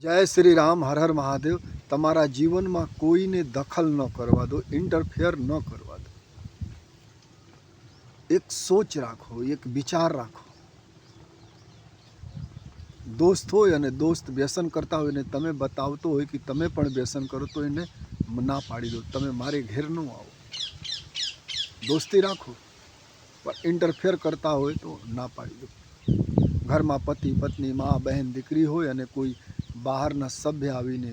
જય શ્રી રામ, હર હર મહાદેવ. તમારા જીવનમાં કોઈને દખલ ન કરવા દો, ઇન્ટરફેર ન કરવા દો. એક સોચ રાખો, એક વિચાર રાખો. દોસ્ત હોય અને દોસ્ત વ્યસન કરતા હોય ને તમે બતાવતો હોય કે તમે પણ વ્યસન કરો તો એને ના પાડી દો, તમે મારે ઘેર ન આવો. દોસ્તી રાખો પણ ઇન્ટરફેર કરતા હોય તો ના પાડી દો. ઘરમાં પતિ પત્ની મા બહેન દીકરી હોય અને કોઈ બહારના સભ્ય આવીને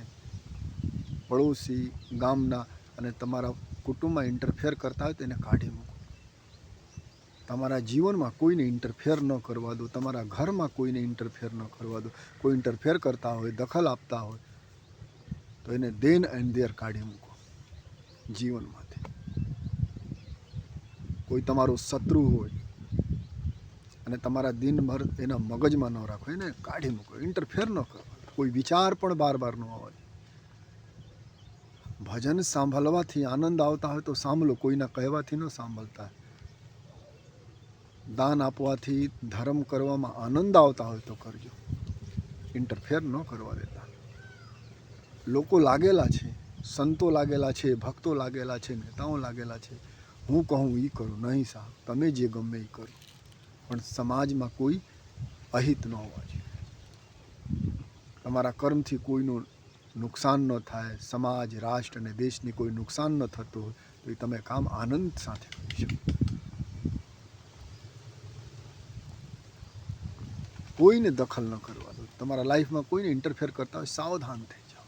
પડોશી ગામના અને તમારા કુટુંબમાં ઇન્ટરફેર કરતા હોય તો એને કાઢી મૂકો. તમારા જીવનમાં કોઈને ઇન્ટરફેર ન કરવા દો, તમારા ઘરમાં કોઈને ઇન્ટરફેર ન કરવા દો. કોઈ ઇન્ટરફેર કરતા હોય, દખલ આપતા હોય તો એને દેન એન્ડ દેર કાઢી મૂકો જીવનમાંથી. કોઈ તમારો શત્રુ હોય અને તમારા દિનભર એના મગજમાં ન રાખો, એને કાઢી મૂકો, ઇન્ટરફેર ન કરો. કોઈ વિચાર પણ બાર બાર ન આવે. ભજન સાંભળવાથી આનંદ આવતા હોય તો સાંભળો, કોઈના કહેવાથી ન સાંભળતા. દાન આપવાથી ધર્મ કરવામાં આનંદ આવતા હોય તો કરજો, ઇન્ટરફેર ન કરવા દેતા. લોકો લાગેલા છે, સંતો લાગેલા છે, ભક્તો લાગેલા છે, નેતાઓ લાગેલા છે. હું કહું એ કરું, નહીં સાહેબ તમે જે ગમે એ કરો, પણ સમાજમાં કોઈ અહિત ન હોવા જોઈએ. તમારા કર્મથી કોઈનું નુકસાન ન થાય, સમાજ રાષ્ટ્ર અને દેશને કોઈ નુકસાન ન થતું હોય તો એ તમે કામ આનંદ સાથે કરી શકો. કોઈને દખલ ન કરવા દો. તમારા લાઈફમાં કોઈને ઇન્ટરફેર કરતા હોય સાવધાન થઈ જાઓ.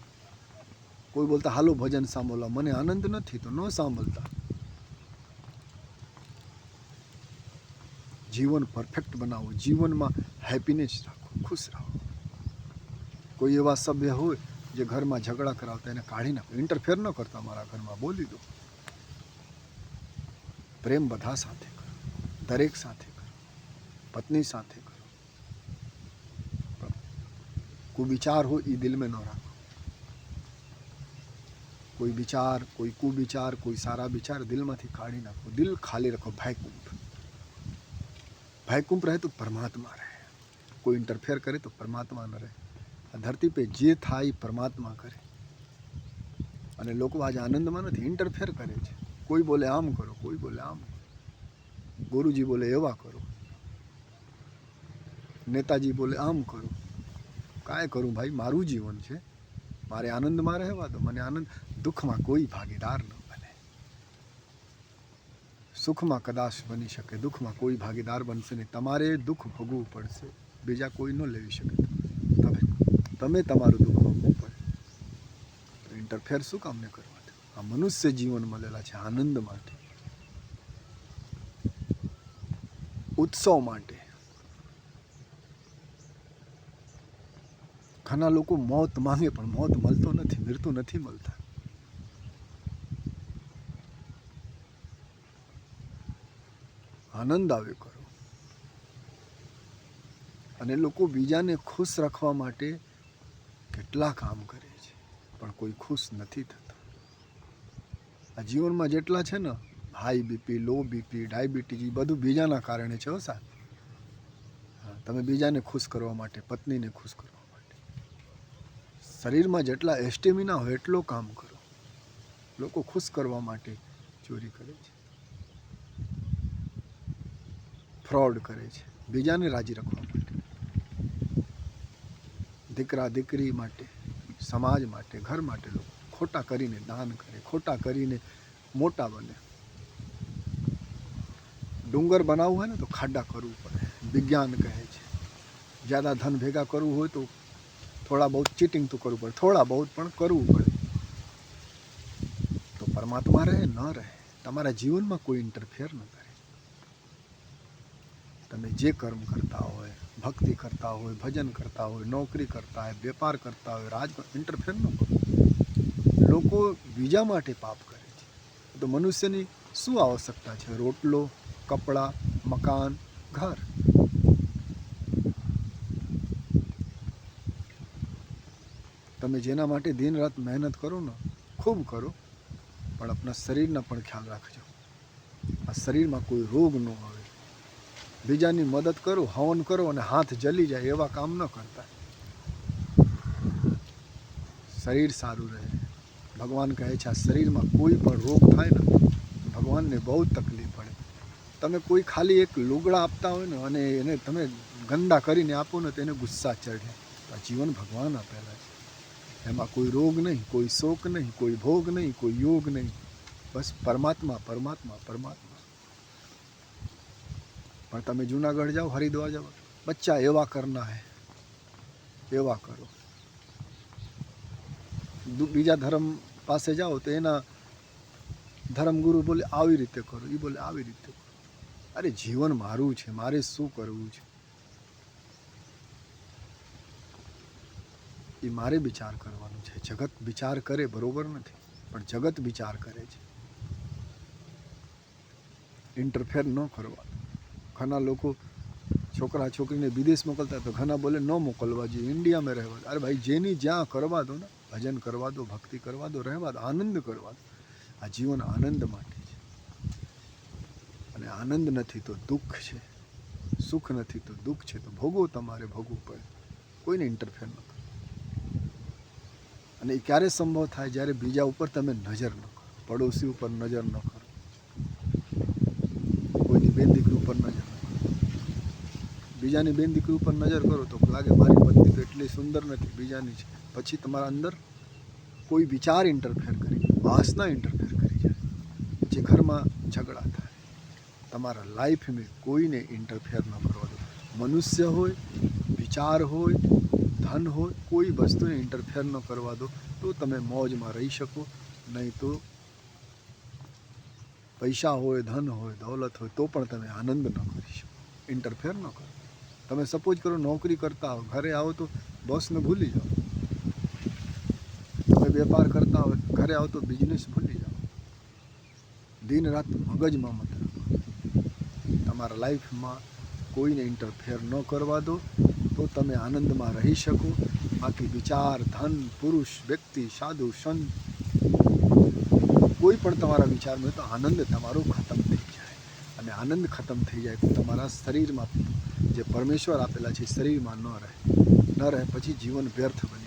કોઈ બોલતા હાલો ભજન સાંભળવા, મને આનંદ નથી તો ન સાંભળતા. જીવન પરફેક્ટ બનાવો, જીવનમાં હેપીનેસ રાખો, ખુશ રહો. કોઈ એવા સભ્ય હોય જે ઘરમાં ઝઘડા કરાવતા એને કાઢી નાખો, ઇન્ટરફેર ન કરતા. મારા ઘરમાં બોલી દો. પ્રેમ બધા સાથે કરો, દરેક સાથે કરો, પત્ની સાથે કરો. કોઈ વિચાર હોય એ દિલ में ન રાખો. કોઈ વિચાર, કોઈ કુવિચાર, કોઈ સારા વિચાર દિલમાંથી કાઢી નાખો. દિલ ખાલી રખો, ભયકુંભ. ભયકુંભ રહે તો પરમાત્મા રહે. કોઈ ઇન્ટરફેર કરે તો પરમાત્મા ન રહે. આ ધરતી पे જે થાય પરમાત્મા કરે. અને લોકો આજે આનંદમાં નથી, ઇન્ટરફેર કરે છે. કોઈ બોલે આમ કરો, કોઈ બોલે આમ કરો. ગુરુજી બોલે એવા કરો, નેતાજી બોલે આમ કરો. કાંઈ કરું ભાઈ, મારું જીવન છે, મારે આનંદમાં રહેવા દો. મને આનંદ, દુઃખમાં કોઈ ભાગીદાર ન બને. સુખમાં કદાચ બની શકે, દુઃખમાં કોઈ ભાગીદાર બનશે નહીં. તમારે દુઃખ ભોગવવું પડશે, બીજા કોઈ ન લેવી શકે. તમે તમારું દુઃખ ભોગવવું પડે. તો ઇન્ટરફેર શું કામને કરવા દો? આ મનુષ્ય જીવન મળેલા છે આનંદ માટે, ઉત્સવ માટે. ઘણા લોકો મોત માંગે પણ મોત મળતો નથી, મૃત્યુ નથી મળતા. આનંદ આવે કરો. અને લોકો બીજાને ખુશ રાખવા માટે કેટલા કામ કરે છે પણ કોઈ ખુશ નથી થતું. આ જીવનમાં જેટલા છે ને, high BP, low BP, diabetes, બધું બીજાના કારણે છે. સાહેબ તમે બીજાને ખુશ કરવા માટે, પત્નીને ખુશ કરવા માટે, શરીરમાં જેટલા એસ્ટેમિના હોય એટલો કામ કરો. લોકો ખુશ કરવા માટે ચોરી કરે છે, ફ્રોડ કરે છે, બીજાને રાજી રાખવા માટે. દીકરા દીકરી માટે, સમાજ માટે, ઘર માટે લોકો ખોટા કરીને દાન કરે, ખોટા કરીને મોટા બને. ડુંગર બનાવવું હોય ને તો ખાડા કરવું પડે. વિજ્ઞાન કહે છે જ્યાદા ધન ભેગા કરવું હોય તો થોડા બહુ ચીટિંગ તો કરવું પડે, થોડા બહુ પણ કરવું પડે. તો પરમાત્મા રહે ન રહે. તમારા જીવનમાં કોઈ ઇન્ટરફેર ન કરે. તમે જે કર્મ કરતા હોય, ભક્તિ કરતા હોય, ભજન કરતા હોય, નોકરી કરતા હોય, વેપાર કરતા હોય, ઇન્ટરફેર ન કરો. લોકો બીજા માટે પાપ કરે છે. તો મનુષ્યની શું આવશ્યકતા છે? રોટલો, કપડાં, મકાન, ઘર. તમે જેના માટે દિન રાત મહેનત કરો ને, ખૂબ કરો, પણ આપણા શરીરના પણ ખ્યાલ રાખજો. આ શરીરમાં કોઈ રોગ ન આવે. બીજાની મદદ કરો, હવન કરો અને હાથ જલી જાય એવા કામ ન કરતા. શરીર સારું રહે. ભગવાન કહે છે આ શરીરમાં કોઈ પણ રોગ થાય ને ભગવાનને બહુ તકલીફ પડે. તમે કોઈ ખાલી એક લુગડા આપતા હોય ને અને એને તમે ગંદા કરીને આપો ને તો એને ગુસ્સા ચઢે. આ જીવન ભગવાન આપેલા છે, એમાં કોઈ રોગ નહીં, કોઈ શોક નહીં, કોઈ ભોગ નહીં, કોઈ યોગ નહીં, બસ પરમાત્મા પરમાત્મા પરમાત્મા. પણ તમે જૂનાગઢ જાઓ, હરિદ્વાર જાઓ, બચ્ચા એવા કરના હે, એવા કરો. બીજા ધર્મ પાસે જાઓ તો એના ધર્મગુરુ બોલે આવી રીતે કરો, એ બોલે આવી રીતે કરો. અરે જીવન મારું છે, મારે શું કરવું છે એ મારે વિચાર કરવાનો છે. જગત વિચાર કરે બરોબર નથી, પણ જગત વિચાર કરે છે. ઇન્ટરફેર ન કરવા. ઘણા લોકો છોકરા છોકરીને વિદેશ મોકલતા તો ઘણા બોલે ન મોકલવા જોઈએ, ઇન્ડિયામાં રહેવા દો. અરે ભાઈ જેની જ્યાં કરવા દો ને, ભજન કરવા દો, ભક્તિ કરવા દો, રહેવા દો, આનંદ કરવા દો. આ જીવન આનંદ માટે છે, અને આનંદ નથી તો દુઃખ છે, સુખ નથી તો દુઃખ છે. તો ભોગવો, તમારે ભોગવું પડે, કોઈને ઇન્ટરફેર ન કરો. અને એ ક્યારે સંભવ થાય? જ્યારે બીજા ઉપર તમે નજર ન કરો, પડોશી ઉપર નજર ન કરો, કોઈની બેન દીકરી ઉપર નજર ન કરો. બીજાની બેન દીકરી ઉપર નજર કરો તો લાગે મારી પત્ની તો એટલી સુંદર નથી, બીજાની છે. પછી તમારા અંદર કોઈ વિચાર ઇન્ટરફેર કરી, વાસના ઇન્ટરફેર કરી જાય, જે ઘરમાં ઝઘડા થાય. તમારા લાઈફમાં કોઈને ઇન્ટરફેર ન કરવા દો. મનુષ્ય હોય, વિચાર હોય, ધન હોય, કોઈ વસ્તુને ઇન્ટરફેર ન કરવા દો. તો તમે મોજમાં રહી શકો. નહીં તો પૈસા હોય, ધન હોય, દોલત હોય તો પણ તમે આનંદ ન કરી શકો. ઇન્ટરફેર ન કરો. તમે સપોઝ કરો નોકરી કરતા હો, ઘરે આવો તો બોસને ભૂલી જાઓ. તમે વેપાર કરતા હો, ઘરે આવો તો બિઝનેસ ભૂલી જાઓ. દિન રાત મગજમાં મત રાખો. તમારા લાઈફમાં કોઈને ઇન્ટરફેર ન કરવા દો તો તમે આનંદમાં રહી શકો. બાકી વિચાર, ધન, પુરુષ, વ્યક્તિ, સાધુ, સંત, કોઈ પણ તમારા વિચારમાં તો આનંદ તમારો ખતમ થઈ જાય. અને આનંદ ખતમ થઈ જાય તો તમારા શરીરમાં જે પરમેશ્વર આપેલા છે શરીરમાં ન રહે પછી જીવન વ્યર્થ બની